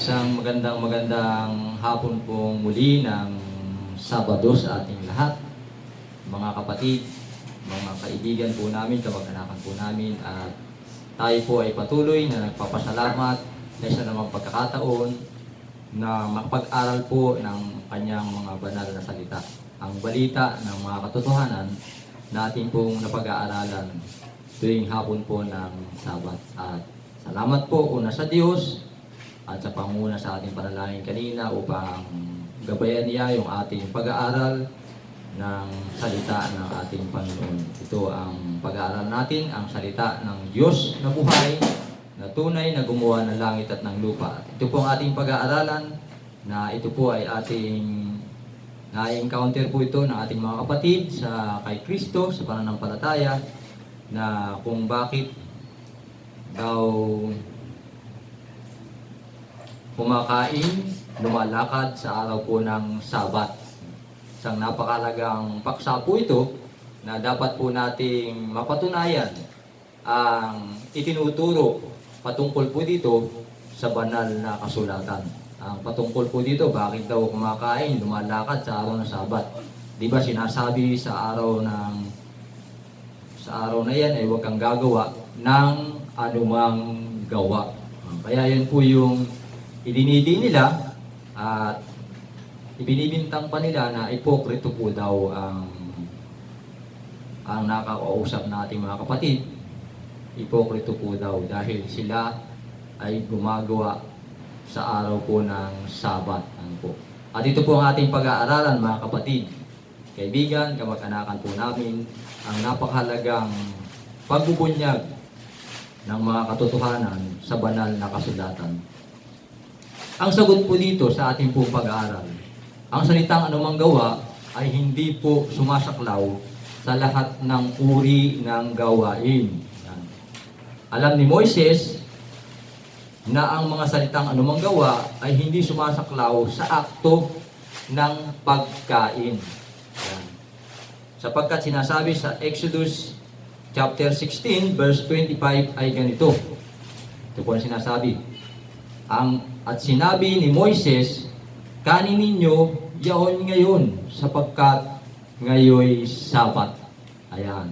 Isang magandang hapon pong muli ng Sabado sa ating lahat. Mga kapatid, mga kaibigan po namin, kamag-anakan po namin, at tayo po ay patuloy na nagpapasalamat na isa namang pagkakataon na makapag-aral po ng kanyang mga banal na salita. Ang balita ng mga katotohanan na ating pong napag-aaralan tuwing hapon po ng Sabat. At salamat po una sa Diyos at sa panguna sa ating panalangin kanina upang gabayan niya yung ating pag-aaral ng salita ng ating Panginoon. Ito ang pag-aaral natin, ang salita ng Diyos na buhay, na tunay na gumawa ng langit at ng lupa. Ito po ang ating pag-aaralan na ito po ay ating na-encounter po ito ng ating mga kapatid sa kay Kristo sa pananampalataya, na kung bakit daw kumakain, lumalakad sa araw po ng Sabat. Isang napakalagang paksa po ito na dapat po nating mapatunayan ang itinuturo patungkol po dito sa banal na kasulatan. Ang patungkol po dito, bakit daw kumakain, lumalakad sa araw ng Sabat. Di ba sinasabi sa araw na yan ay huwag kang gagawa ng anumang gawa. Kaya yan po yung idinidi nila at ibinibintang pa nila na ipokrito po daw ang nakakausap nating mga kapatid. Ipokrito po daw dahil sila ay gumagawa sa araw po ng Sabat. At ito po ang ating pag-aaralan, mga kapatid, kaibigan, kamag-anakan po namin, ang napakahalagang pagbubunyag ng mga katotohanan sa banal na kasulatan. Ang sagot po dito sa ating pong pag-aaral, ang salitang anumang gawa ay hindi po sumasaklaw sa lahat ng uri ng gawain. Yan. Alam ni Moises na ang mga salitang anumang gawa ay hindi sumasaklaw sa akto ng pagkain. Yan. Sapagkat sinasabi sa Exodus chapter 16 verse 25 ay ganito. Ito po ang sinasabi. At sinabi ni Moises, kanin ninyo yaon ngayon sapagkat ngayoy Sabat. Ayan.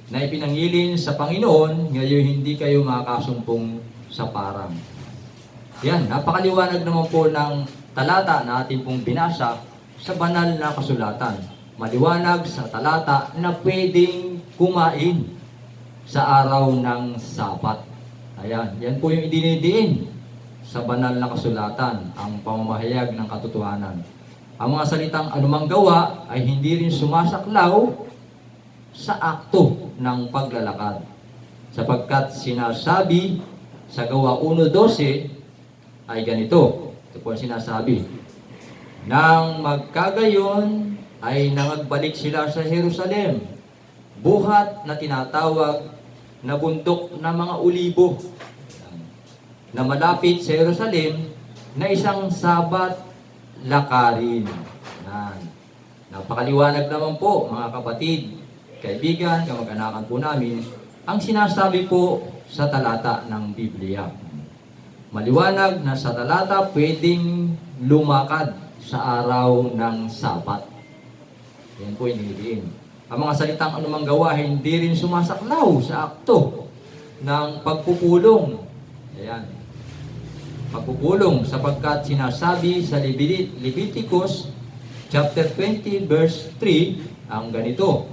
Na ipinangilin sa Panginoon, ngayon hindi kayo makakasumpong sa parang. Yan, napakaliwanag naman po ng talata na ating pong binasa sa banal na kasulatan. Maliwanag sa talata na pwedeng kumain sa araw ng Sabat. Ayan, yan po yung idinidiin sa banal na kasulatan, ang pamamahayag ng katotohanan. Ang mga salitang anumang gawa ay hindi rin sumasaklaw sa akto ng paglalakad. Sapagkat sinasabi sa Gawa 1:12 ay ganito. Ito po ang sinasabi. Nang magkagayon ay nangagbalik sila sa Jerusalem, buhat na tinatawag na bundok ng mga ulibo, na malapit sa Jerusalem, na isang Sabat lakarin. Napakaliwanag naman po, mga kapatid, kaibigan, kamag-anakan po namin, ang sinasabi po sa talata ng Biblia. Maliwanag na sa talata pwedeng lumakad sa araw ng Sabat. Yan po yung niliin. Ang mga salitang anumang gawa hindi rin sumasaklaw sa akto ng pagpupulong. Ayan. Pagpupulong, sapagkat sinasabi sa Leviticus chapter 20 verse 3 ang ganito.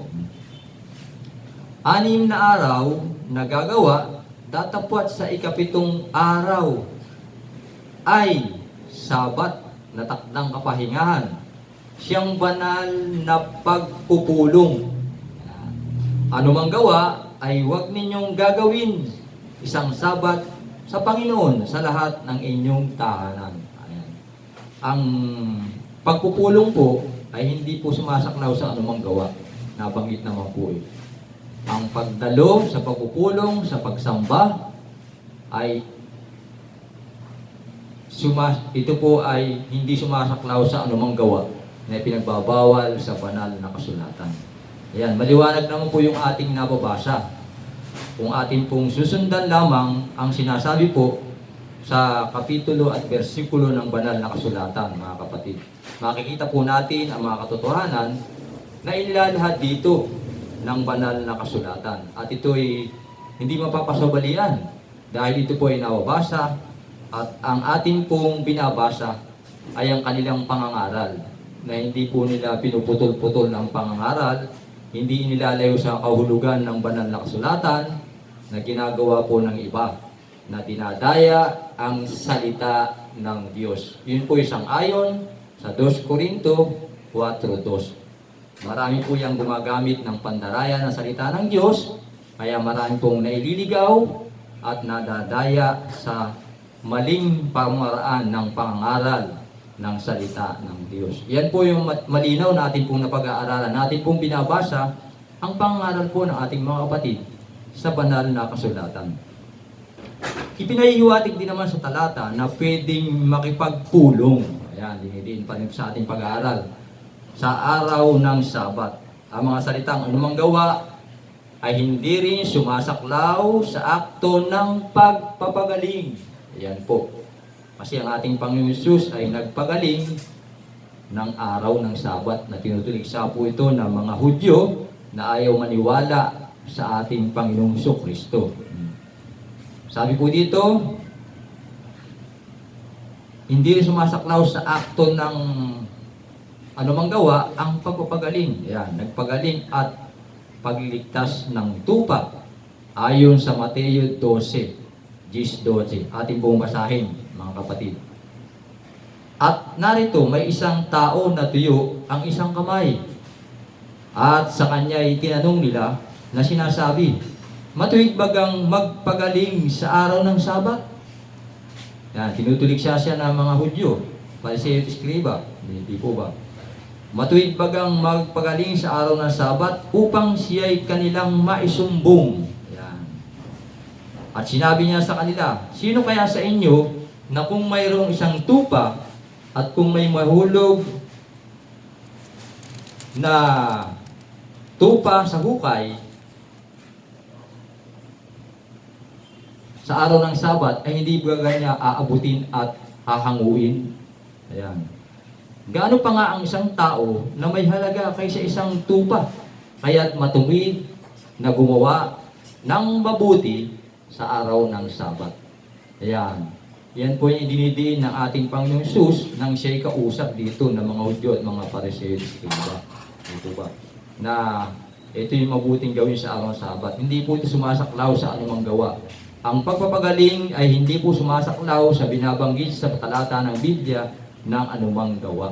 6 na araw na gagawa, datapwat sa 7 araw ay Sabat na takdang kapahingahan, siyang banal na pagpupulong. Anumang gawa ay huwag ninyong gagawin isang Sabat sa Panginoon sa lahat ng inyong tahanan. Ayan. Ang pagpupulong po ay hindi po sumasaklaw sa anumang gawa. Nabanggit naman po eh. Ang pagdalo sa pagpupulong, sa pagsamba, ay ito po ay hindi sumasaklaw sa anumang gawa na pinagbabawal sa banal na kasulatan. Ayan, maliwanag naman po yung ating nababasa. Kung atin pong susundan lamang ang sinasabi po sa kapitulo at bersikulo ng banal na kasulatan, mga kapatid. Makikita po natin ang mga katotohanan na inilalahad dito ng banal na kasulatan. At ito'y hindi mapapasabalian dahil ito po ay nababasa at ang atin pong binabasa ay ang kanilang pangangaral na hindi po nila pinuputol-putol ng pangangaral, hindi inilalayo sa kahulugan ng banal na kasulatan na ginagawa po ng iba na dinadaya ang salita ng Diyos. Yun po isang ayon sa 2 Corinto 4:2. Marami po yung gumagamit ng pandaraya ng salita ng Diyos, kaya marami pong naililigaw at nadadaya sa maling pamaraan ng pangangaral ng salita ng Diyos. Yan po yung malinaw natin pong napag-aaralan, natin pong binabasa ang pangangaral po ng ating mga kapatid sa banal na kasulatan. Ipinahihiwatig din naman sa talata na pwedeng makipagpulong. Ayan, din pa rin sa ating pag-aaral. Sa araw ng Sabat, ang mga salitang anumang gawa ay hindi rin sumasaklaw sa akto ng pagpapagaling. Ayan po. Kasi ang ating Panginoon Hesus ay nagpagaling ng araw ng Sabat na tinutuligsa po ito ng mga Hudyo na ayaw maniwala sa ating Panginoong Kristo. Sabi po dito, hindi rin sumasaklaw sa akto ng anumang gawa ang pagpapagaling. Ayan, nagpagaling at pagliligtas ng tupa ayon sa Mateo 12:12. Ating pong basahin, mga kapatid. At narito, may isang tao na tuyo ang isang kamay. At sa kanya itinanong nila na sinasabi, matuwid bagang magpagaling sa araw ng Sabat? Yan, tinutuligsa siya ng mga Hudyo, Pariseo at Eskriba. Hindi po ba? Matuwid bagang magpagaling sa araw ng Sabat upang siya'y kanilang maisumbong. Yan. At sinabi niya sa kanila, sino kaya sa inyo na kung mayroong isang tupa at kung may mahulog na tupa sa hukay sa araw ng Sabat ay hindi ba niya aabutin at hahanguin? Ayan. Gaano pa nga ang isang tao na may halaga kaysa isang tupa, kaya't matuwid na gumawa ng mabuti sa araw ng Sabat. Ayan. Yan po yung dinidiin ng ating Panginoong Hesus nang siya'y kausap dito ng mga Hudyo at mga Pariseo. Dito ba? Na ito yung mabuting gawin sa araw ng Sabat. Hindi po ito sumasaklaw sa anumang gawa. Ang pagpapagaling ay hindi po sumasaklaw sa binabanggit sa talata ng Biblia ng anumang gawa.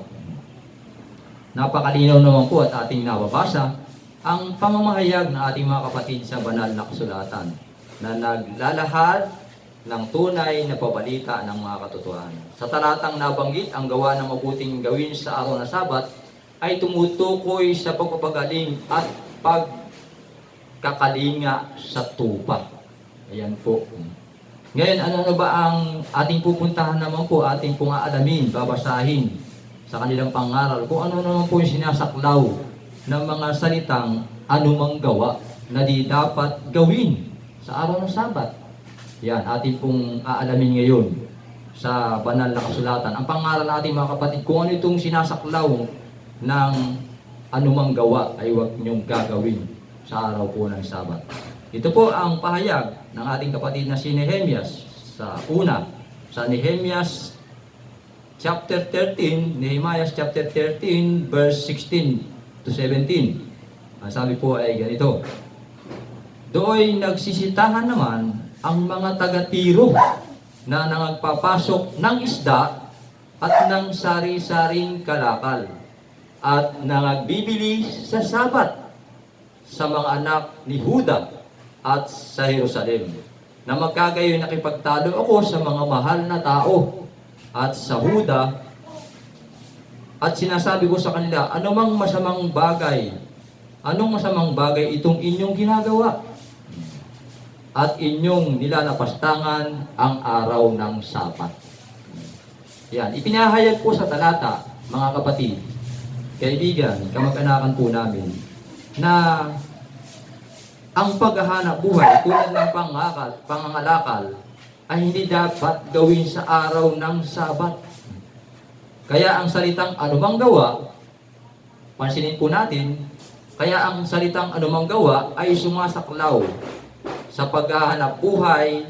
Napakalinaw naman po at ating nababasa ang pamamahayag ng ating mga kapatid sa banal na kasulatan na naglalahad ng tunay na pabalita ng mga katotohanan. Sa talatang nabanggit, ang gawa ng mabuting gawin sa araw ng Sabat ay tumutukoy sa pagpapagaling at pagkakalinga sa tupa. Ayan po. Ngayon, ano ba ang ating pupuntahan naman po, ating pong aalamin, babasahin sa kanilang pangaral, kung ano naman po yung sinasaklaw ng mga salitang anumang gawa na di dapat gawin sa araw ng Sabat. Yan, ating pong aalamin ngayon sa banal na kasulatan. Ang pangaral natin, mga kapatid, kung ano itong sinasaklaw ng anumang gawa ay huwag niyong gagawin sa araw po ng Sabat. Ito po ang pahayag ng ating kapatid na si Nehemias sa una, sa Nehemias chapter 13, Nehemiah chapter 13, verse 16 to 17. Ang sabi po ay ganito, doon nagsisitahan naman ang mga taga-Tiro na nangagpapasok ng isda at ng sari-saring kalakal at nangagbibili sa Sabat sa mga anak ni Huda at sa Jerusalem, na magkagayon nakipagtalo ako sa mga mahal na tao at sa Huda, at sinasabi ko sa kanila, anong masamang bagay itong inyong ginagawa at inyong nilalapastangan ang araw ng Sabat. Yan, ipinahayag po sa talata, mga kapatid, kaibigan, kamag-anakan po namin, na ang paghahanap buhay tulad ng pangangalakal ay hindi dapat gawin sa araw ng Sabat. Kaya ang salitang anumang gawa, pansinin po natin, kaya ang salitang anumang gawa ay sumasaklaw sa paghahanap buhay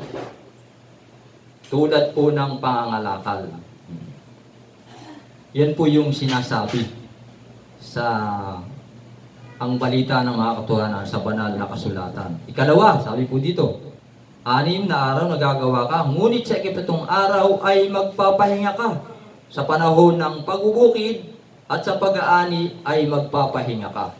tulad po ng pangangalakal. Yan po yung sinasabi sa ang balita ng mga katotohanan sa banal na kasulatan. Ikalawa, sabi po dito, 6 na araw nagagawa ka, ngunit sa ikapitong araw ay magpapahinga ka. Sa panahon ng pagbubukid at sa pag-aani ay magpapahinga ka.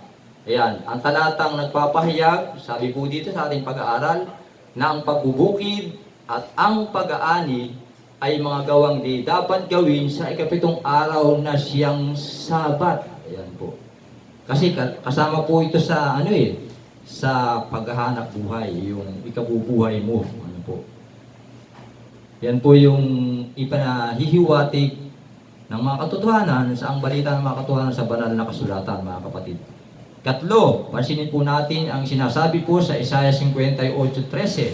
Ayan, ang talatang nagpapahayag, sabi po dito sa ating pag-aaral, na ang pagbubukid at ang pag-aani ay mga gawang di dapat gawin sa ikapitong araw na siyang Sabat. Ayan po. Kasi kasama po ito sa sa paghahanap buhay, yung ikabubuhay mo. Ano po. Yan po yung ipanahihiwatig ng mga katotohanan sa ang balita ng mga katotohanan sa banal na kasulatan, mga kapatid. Katlo, pansinin po natin ang sinasabi po sa Isaiah 58:13.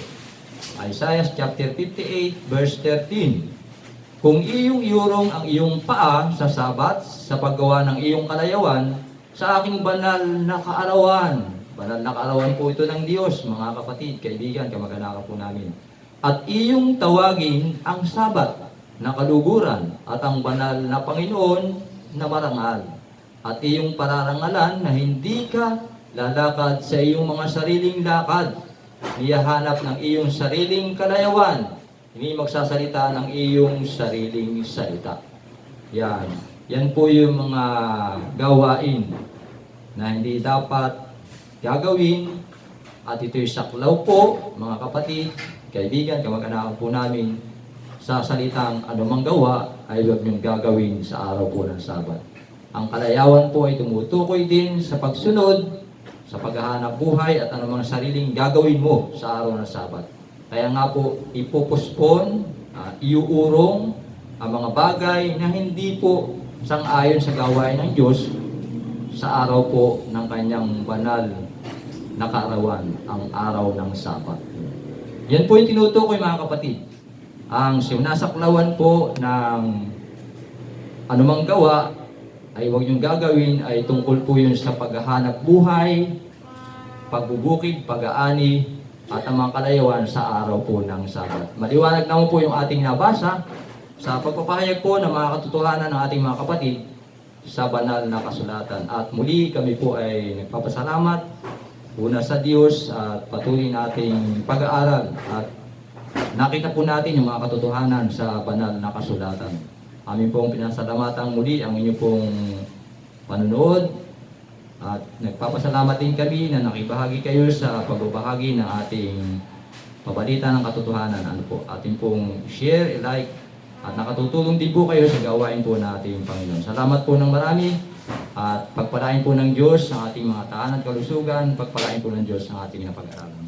Isaiah chapter 58 verse 13. Kung iyong iurong ang iyong paa sa Sabat sa paggawa ng iyong kalayawan sa aking banal na kaarawan. Banal na kaarawan po ito ng Diyos, mga kapatid, kaibigan, kamag-anak po namin. At iyong tawagin ang Sabat na kaluguran at ang banal na Panginoon na marangal. At iyong pararangalan na hindi ka lalakad sa iyong mga sariling lakad. Iyahanap ng iyong sariling kalayawan. Hindi magsasalita ng iyong sariling salita. Yan. Yan po yung mga gawain na hindi dapat gagawin. At ito'y saklaw po, mga kapatid, kaibigan, kamag-anak po namin, sa salitang anumang gawa ay huwag niyong gagawin sa araw po ng Sabat. Ang kalayawan po ay tumutukoy din sa pagsunod, sa paghahanap buhay at anumang sariling gagawin mo sa araw ng Sabat. Kaya nga po, ipopospon, iuurong ang mga bagay na hindi po sang-ayon sa gawain ng Diyos sa araw po ng kanyang banal na kaarawan, ang araw ng Sabat. Yan po yung tinutukoy, mga kapatid. Ang sinasaklawan po ng anumang gawa ay huwag niyong gagawin ay tungkol po yun sa paghahanap buhay, pagbubukid, pag-aani, at ang mga kalayawan sa araw po ng Sabat. Maliwanag naman po yung ating nabasa sa pagpapahayag po ng mga katotohanan ng ating mga kapatid sa banal na kasulatan. At muli kami po ay nagpapasalamat una sa Diyos at patuloy nating pag-aaral at nakita po natin yung mga katotohanan sa banal na kasulatan. Amin pong pinasalamatan muli ang inyong pong panonood at nagpapasalamat din kami na nakibahagi kayo sa pagbabahagi ng ating pabalita ng katotohanan. Ano po, ating pong share, like, at nakatutulong din po kayo sa gawain po ng ating Panginoon. Salamat po ng marami at pagpalain po ng Diyos ang ating mga tahanan at kalusugan, pagpalain po ng Diyos ang ating napag-aralan.